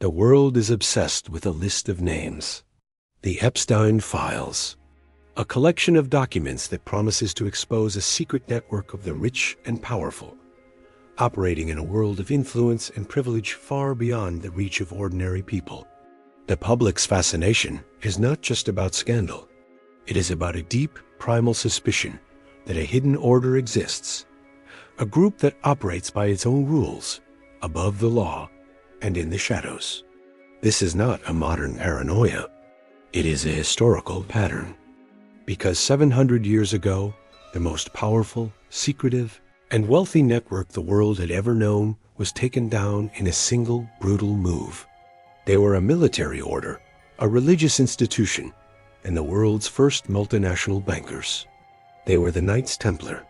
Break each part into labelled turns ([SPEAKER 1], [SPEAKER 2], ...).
[SPEAKER 1] The world is obsessed with a list of names. The Epstein Files, a collection of documents that promises to expose a secret network of the rich and powerful, operating in a world of influence and privilege far beyond the reach of ordinary people. The public's fascination is not just about scandal. It is about a deep, primal suspicion that a hidden order exists, a group that operates by its own rules, above the law and in the shadows. This is not a modern paranoia. It is a historical pattern. Because 700 years ago, the most powerful, secretive, and wealthy network the world had ever known was taken down in a single brutal move. They were a military order, a religious institution, and the world's first multinational bankers. They were the Knights Templar.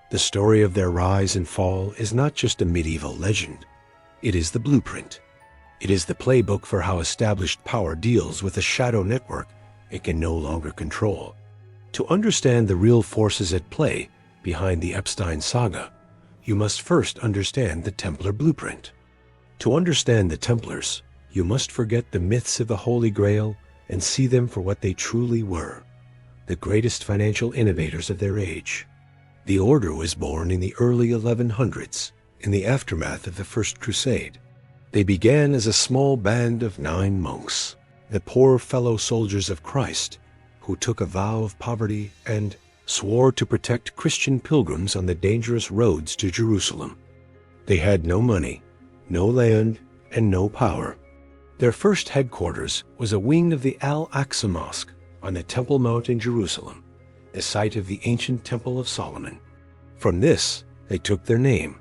[SPEAKER 1] The story of their rise and fall is not just a medieval legend. It is the blueprint. It is the playbook for how established power deals with a shadow network it can no longer control. To understand the real forces at play behind the Epstein saga, you must first understand the Templar blueprint. To understand the Templars, you must forget the myths of the Holy Grail and see them for what they truly were, the greatest financial innovators of their age. The order was born in the early 1100s, in the aftermath of the First Crusade. They began as a small band of 9 monks, the poor fellow soldiers of Christ, who took a vow of poverty and swore to protect Christian pilgrims on the dangerous roads to Jerusalem. They had no money, no land, and no power. Their first headquarters was a wing of the Al-Aqsa Mosque on the Temple Mount in Jerusalem, the site of the ancient Temple of Solomon. From this, they took their name,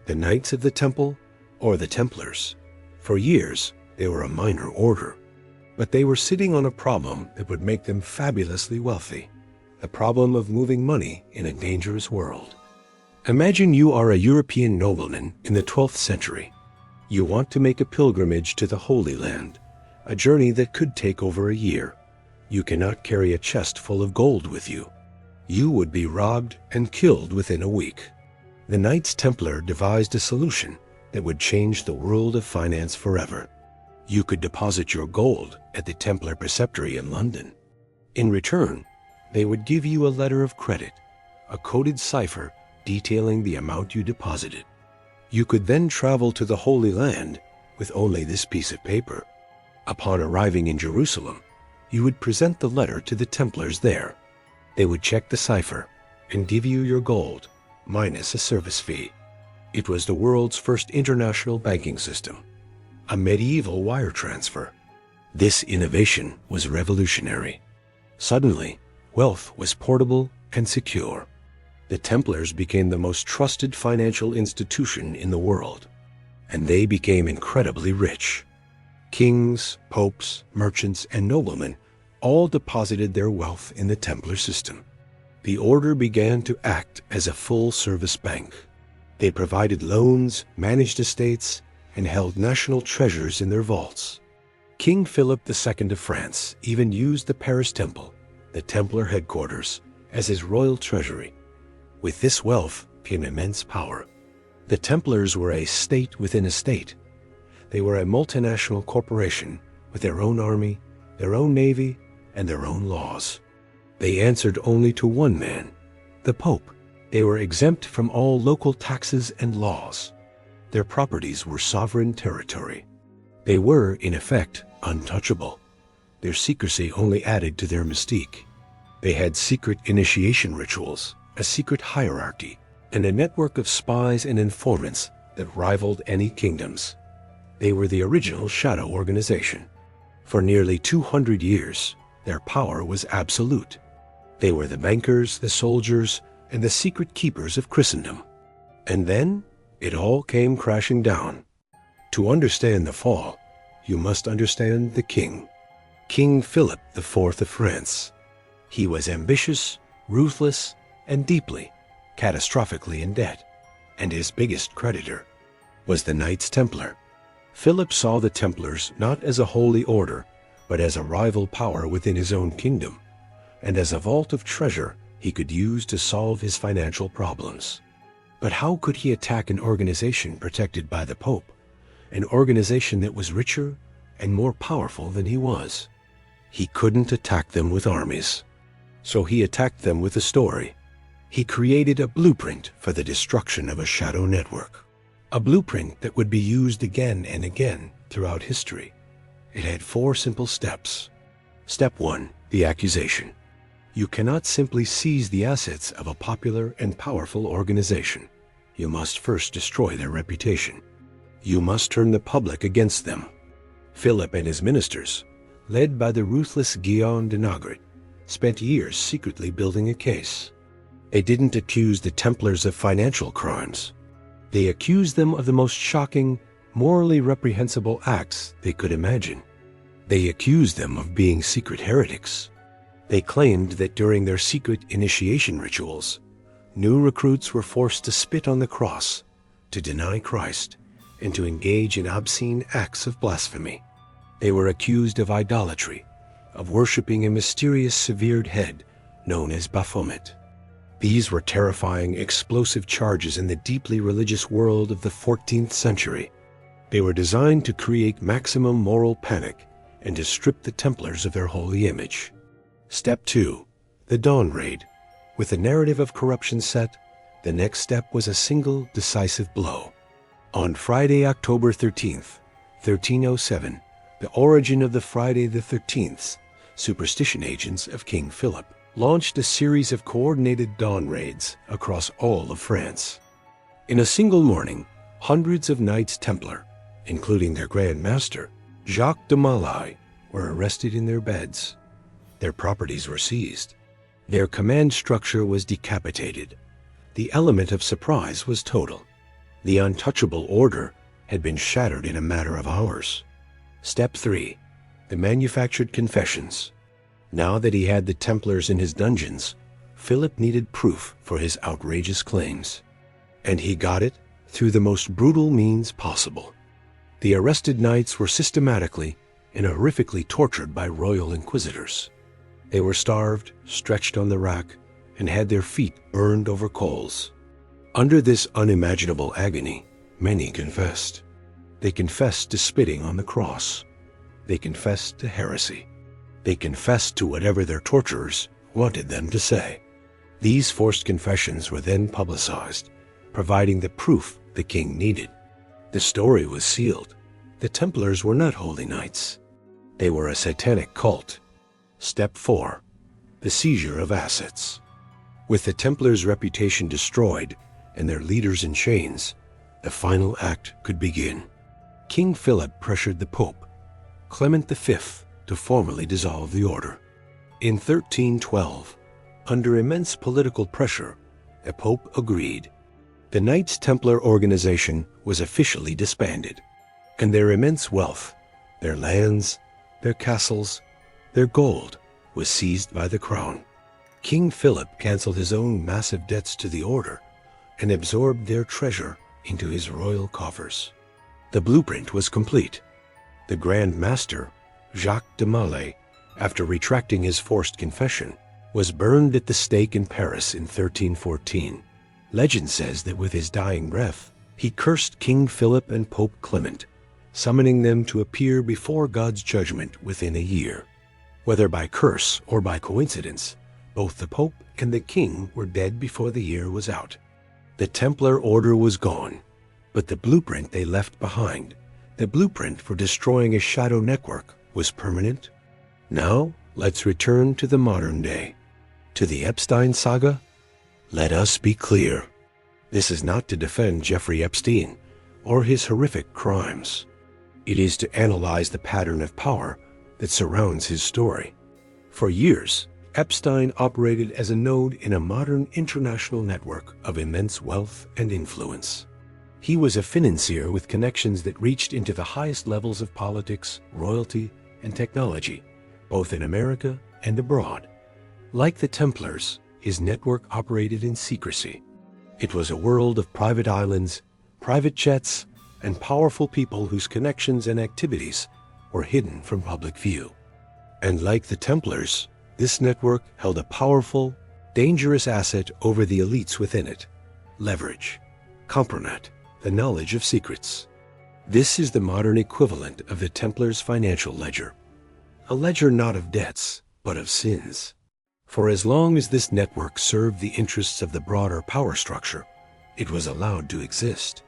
[SPEAKER 1] the Knights of the Temple, or the Templars. For years, they were a minor order, but they were sitting on a problem that would make them fabulously wealthy, the problem of moving money in a dangerous world. Imagine you are a European nobleman in the 12th century. You want to make a pilgrimage to the Holy Land, a journey that could take over a year. You cannot carry a chest full of gold with you. You would be robbed and killed within a week. The Knights Templar devised a solution that would change the world of finance forever. You could deposit your gold at the Templar Preceptory in London. In return, they would give you a letter of credit, a coded cipher detailing the amount you deposited. You could then travel to the Holy Land with only this piece of paper. Upon arriving in Jerusalem, you would present the letter to the Templars there. They would check the cipher and give you your gold, minus a service fee. It was the world's first international banking system, a medieval wire transfer. This innovation was revolutionary. Suddenly, wealth was portable and secure. The Templars became the most trusted financial institution in the world, and they became incredibly rich. Kings, popes, merchants, and noblemen all deposited their wealth in the Templar system. The order began to act as a full-service bank. They provided loans, managed estates, and held national treasures in their vaults. King Philip II of France even used the Paris Temple, the Templar headquarters, as his royal treasury. With this wealth came immense power. The Templars were a state within a state. They were a multinational corporation with their own army, their own navy, and their own laws. They answered only to one man, the Pope. They were exempt from all local taxes and laws. Their properties were sovereign territory. They were, in effect, untouchable. Their secrecy only added to their mystique. They had secret initiation rituals, a secret hierarchy, and a network of spies and informants that rivaled any kingdoms. They were the original shadow organization. For nearly 200 years, their power was absolute. They were the bankers, the soldiers, and the secret keepers of Christendom. And then, it all came crashing down. To understand the fall, you must understand the king. King Philip IV of France. He was ambitious, ruthless, and deeply, catastrophically in debt, and his biggest creditor was the Knights Templar. Philip saw the Templars not as a holy order, but as a rival power within his own kingdom, and as a vault of treasure he could use to solve his financial problems. But how could he attack an organization protected by the Pope, an organization that was richer, and more powerful than he was. He couldn't attack them with armies, so he attacked them with a story. He created a blueprint for the destruction of a shadow network, a blueprint that would be used again and again throughout history. It had 4 simple steps. Step 1. The accusation. You cannot simply seize the assets of a popular and powerful organization. You must first destroy their reputation. You must turn the public against them. Philip and his ministers, led by the ruthless Guillaume de Nogret, spent years secretly building a case. They didn't accuse the Templars of financial crimes. They accused them of the most shocking, morally reprehensible acts they could imagine. They accused them of being secret heretics. They claimed that during their secret initiation rituals, new recruits were forced to spit on the cross, to deny Christ, and to engage in obscene acts of blasphemy. They were accused of idolatry, of worshiping a mysterious severed head known as Baphomet. These were terrifying, explosive charges in the deeply religious world of the 14th century. They were designed to create maximum moral panic and to strip the Templars of their holy image. Step 2. The Dawn Raid. With the narrative of corruption set, the next step was a single decisive blow. On Friday, October 13th, 1307, the origin of the Friday the 13th, superstition agents of King Philip launched a series of coordinated dawn raids across all of France. In a single morning, hundreds of Knights Templar, including their Grand Master, Jacques de Molay, were arrested in their beds. Their properties were seized. Their command structure was decapitated. The element of surprise was total. The untouchable order had been shattered in a matter of hours. Step 3. The manufactured confessions. Now that he had the Templars in his dungeons, Philip needed proof for his outrageous claims. And he got it through the most brutal means possible. The arrested knights were systematically and horrifically tortured by royal inquisitors. They were starved, stretched on the rack, and had their feet burned over coals. Under this unimaginable agony, many confessed. They confessed to spitting on the cross. They confessed to heresy. They confessed to whatever their torturers wanted them to say. These forced confessions were then publicized, providing the proof the king needed. The story was sealed. The Templars were not holy knights. They were a satanic cult. Step 4. The seizure of assets. With the Templars' reputation destroyed and their leaders in chains, the final act could begin. King Philip pressured the Pope, Clement V, to formally dissolve the order. In 1312, under immense political pressure, the Pope agreed. The Knights Templar organization was officially disbanded, and their immense wealth, their lands, their castles, their gold, was seized by the crown. King Philip canceled his own massive debts to the order and absorbed their treasure into his royal coffers. The blueprint was complete. The Grand Master, Jacques de Molay, after retracting his forced confession, was burned at the stake in Paris in 1314. Legend says that with his dying breath, he cursed King Philip and Pope Clement, summoning them to appear before God's judgment within a year. Whether by curse or by coincidence, both the Pope and the King were dead before the year was out. The Templar order was gone, but the blueprint they left behind, the blueprint for destroying a shadow network, was permanent. Now, let's return to the modern day. To the Epstein saga? Let us be clear. This is not to defend Jeffrey Epstein or his horrific crimes. It is to analyze the pattern of power that surrounds his story. For years, Epstein operated as a node in a modern international network of immense wealth and influence. He was a financier with connections that reached into the highest levels of politics, royalty, and technology, both in America and abroad. Like the Templars, his network operated in secrecy. It was a world of private islands, private jets, and powerful people whose connections and activities were hidden from public view. And like the Templars, this network held a powerful, dangerous asset over the elites within it: leverage, compromat, the knowledge of secrets. This is the modern equivalent of the Templars' financial ledger. A ledger not of debts, but of sins. For as long as this network served the interests of the broader power structure, it was allowed to exist.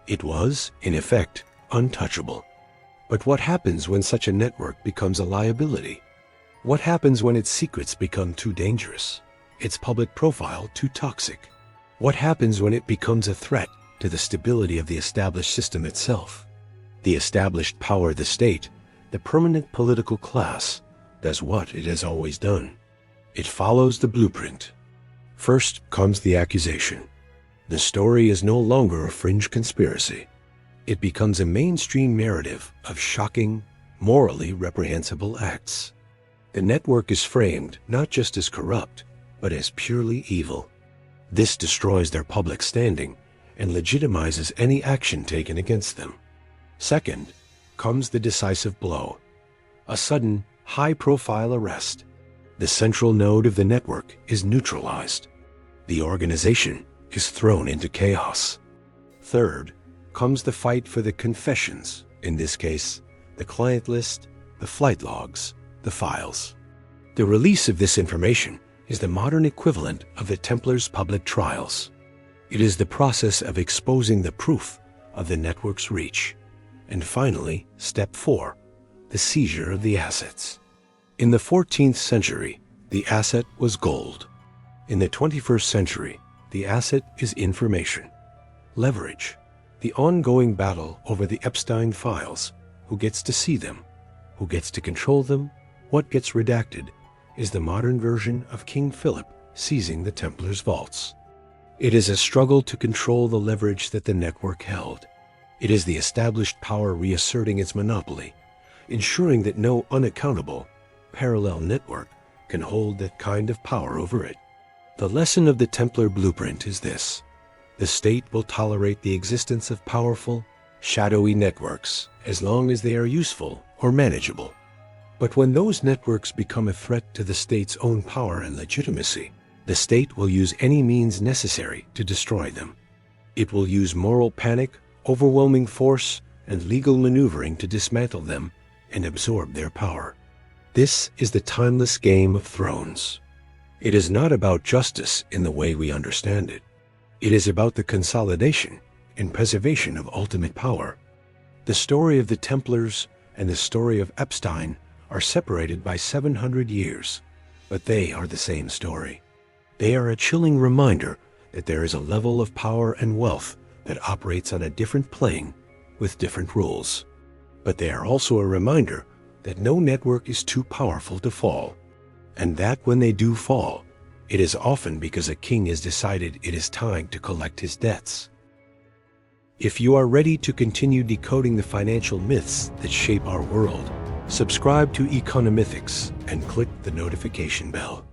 [SPEAKER 1] It was, in effect, untouchable. But what happens when such a network becomes a liability? What happens when its secrets become too dangerous, its public profile too toxic? What happens when it becomes a threat to the stability of the established system itself? The established power of the state, the permanent political class, does what it has always done. It follows the blueprint. First comes the accusation. The story is no longer a fringe conspiracy. It becomes a mainstream narrative of shocking, morally reprehensible acts. The network is framed not just as corrupt, but as purely evil. This destroys their public standing and legitimizes any action taken against them. Second comes the decisive blow. A sudden, high-profile arrest. The central node of the network is neutralized. The organization is thrown into chaos. Third comes the fight for the confessions, in this case, the client list, the flight logs, the files. The release of this information is the modern equivalent of the Templars' public trials. It is the process of exposing the proof of the network's reach. And finally, step 4, the seizure of the assets. In the 14th century, the asset was gold. In the 21st century, the asset is information. Leverage, the ongoing battle over the Epstein files. Who gets to see them? Who gets to control them? What gets redacted? Is the modern version of King Philip seizing the Templars' vaults. It is a struggle to control the leverage that the network held. It is the established power reasserting its monopoly, ensuring that no unaccountable, parallel network can hold that kind of power over it. The lesson of the Templar blueprint is this: the state will tolerate the existence of powerful, shadowy networks as long as they are useful or manageable. But when those networks become a threat to the state's own power and legitimacy, the state will use any means necessary to destroy them. It will use moral panic, overwhelming force, and legal maneuvering to dismantle them and absorb their power. This is the timeless game of thrones. It is not about justice in the way we understand it. It is about the consolidation and preservation of ultimate power. The story of the Templars and the story of Epstein are separated by 700 years, but they are the same story. They are a chilling reminder that there is a level of power and wealth that operates on a different plane with different rules. But they are also a reminder that no network is too powerful to fall, and that when they do fall, it is often because a king has decided it is time to collect his debts. If you are ready to continue decoding the financial myths that shape our world, subscribe to Economythics and click the notification bell.